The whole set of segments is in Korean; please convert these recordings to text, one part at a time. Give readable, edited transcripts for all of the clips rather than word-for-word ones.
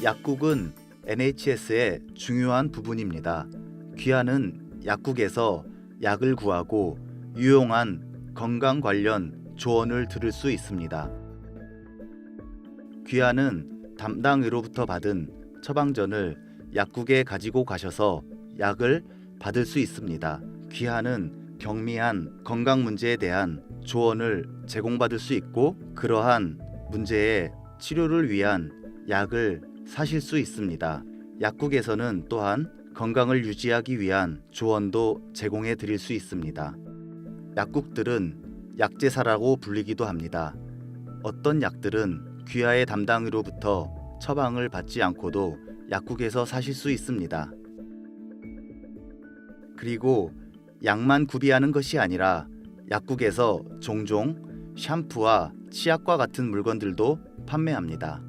약국은 NHS의 중요한 부분입니다. 귀하는 약국에서 약을 구하고 유용한 건강 관련 조언을 들을 수 있습니다. 귀하는 담당의로부터 받은 처방전을 약국에 가지고 가셔서 약을 받을 수 있습니다. 귀하는 경미한 건강 문제에 대한 조언을 제공받을 수 있고 그러한 문제의 치료를 위한 약을 사실 수 있습니다. 약국에서는 또한 건강을 유지하기 위한 조언도 제공해 드릴 수 있습니다. 약국들은 약제사라고 불리기도 합니다. 어떤 약들은 귀하의 담당의로부터 처방을 받지 않고도 약국에서 사실 수 있습니다. 그리고 약만 구비하는 것이 아니라 약국에서 종종 샴푸와 치약과 같은 물건들도 판매합니다.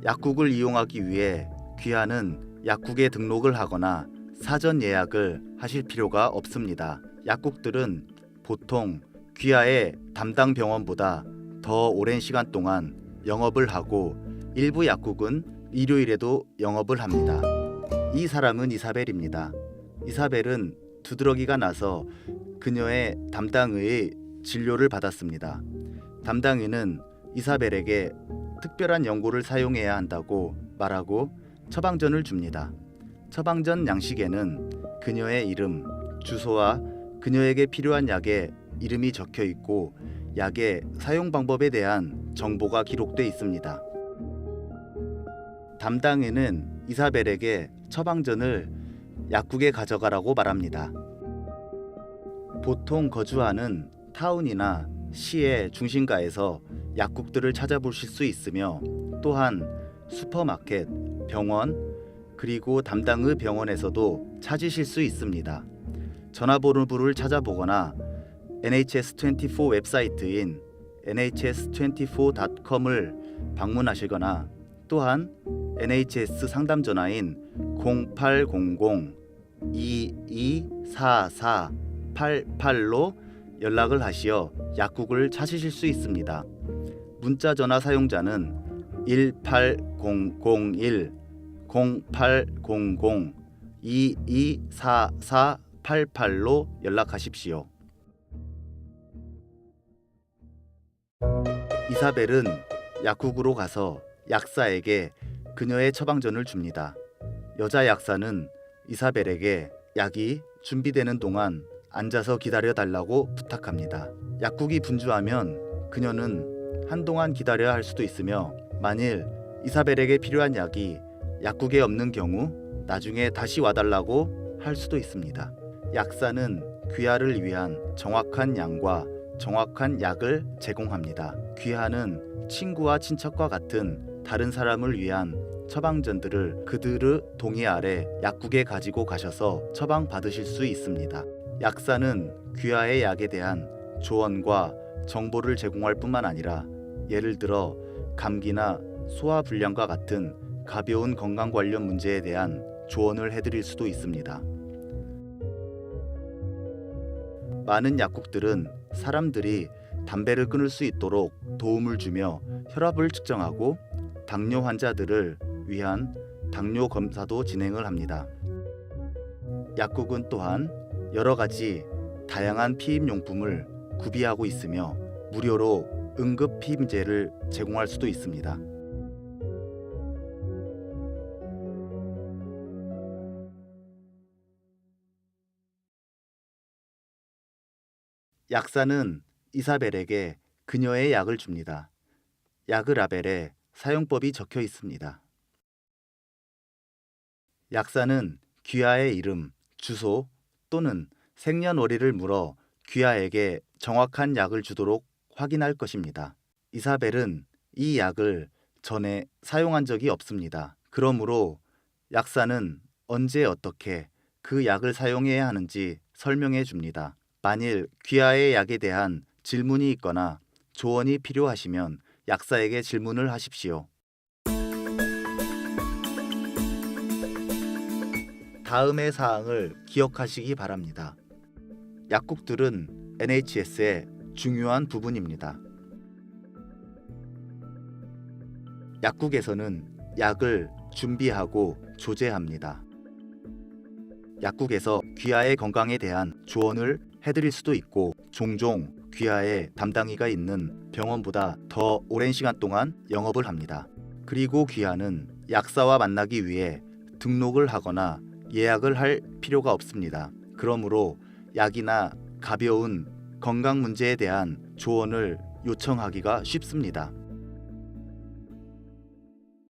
약국을 이용하기 위해 귀하는 약국에 등록을 하거나 사전 예약을 하실 필요가 없습니다. 약국들은 보통 귀하의 담당 병원보다 더 오랜 시간 동안 영업을 하고 일부 약국은 일요일에도 영업을 합니다. 이 사람은 이사벨입니다. 이사벨은 두드러기가 나서 그녀의 담당의의 진료를 받았습니다. 담당의는 이사벨에게 특별한 연고를 사용해야 한다고 말하고 처방전을 줍니다. 처방전 양식에는 그녀의 이름, 주소와 그녀에게 필요한 약의 이름이 적혀 있고 약의 사용 방법에 대한 정보가 기록돼 있습니다. 담당의는 이사벨에게 처방전을 약국에 가져가라고 말합니다. 보통 거주하는 타운이나 시의 중심가에서 약국들을 찾아보실 수 있으며 또한 슈퍼마켓, 병원, 그리고 담당의 병원에서도 찾으실 수 있습니다. 전화번호부를 찾아보거나 NHS24 웹사이트인 nhs24.com을 방문하시거나 또한 NHS 상담 전화인 0800-2244-88로 연락을 하시어 약국을 찾으실 수 있습니다. 문자 전화 사용자는 1800-0800-2244-88로 연락하십시오. 이사벨은 약국으로 가서 약사에게 그녀의 처방전을 줍니다. 여자 약사는 이사벨에게 약이 준비되는 동안 앉아서 기다려 달라고 부탁합니다. 약국이 분주하면 그녀는 한동안 기다려야 할 수도 있으며 만일 이사벨에게 필요한 약이 약국에 없는 경우 나중에 다시 와달라고 할 수도 있습니다. 약사는 귀하를 위한 정확한 양과 정확한 약을 제공합니다. 귀하는 친구와 친척과 같은 다른 사람을 위한 처방전들을 그들의 동의 아래 약국에 가지고 가셔서 처방 받으실 수 있습니다. 약사는 귀하의 약에 대한 조언과 정보를 제공할 뿐만 아니라 예를 들어 감기나 소화불량과 같은 가벼운 건강 관련 문제에 대한 조언을 해드릴 수도 있습니다. 많은 약국들은 사람들이 담배를 끊을 수 있도록 도움을 주며 혈압을 측정하고 당뇨 환자들을 위한 당뇨 검사도 진행을 합니다. 약국은 또한 여러 가지 다양한 피임용품을 구비하고 있으며 무료로 응급 피임제를 제공할 수도 있습니다. 약사는 이사벨에게 그녀의 약을 줍니다. 약 라벨에 사용법이 적혀 있습니다. 약사는 귀하의 이름, 주소 또는 생년월일을 물어 귀하에게 정확한 약을 주도록 확인할 것입니다. 이사벨은 이 약을 전에 사용한 적이 없습니다. 그러므로 약사는 언제 어떻게 그 약을 사용해야 하는지 설명해 줍니다. 만일 귀하의 약에 대한 질문이 있거나 조언이 필요하시면 약사에게 질문을 하십시오. 다음의 사항을 기억하시기 바랍니다. 약국들은 NHS의 중요한 부분입니다. 약국에서는 약을 준비하고 조제합니다. 약국에서 귀하의 건강에 대한 조언을 해드릴 수도 있고, 종종 귀하의 담당의가 있는 병원보다 더 오랜 시간 동안 영업을 합니다. 그리고 귀하는 약사와 만나기 위해 등록을 하거나 예약을 할 필요가 없습니다. 그러므로 약이나 가벼운 건강 문제에 대한 조언을 요청하기가 쉽습니다.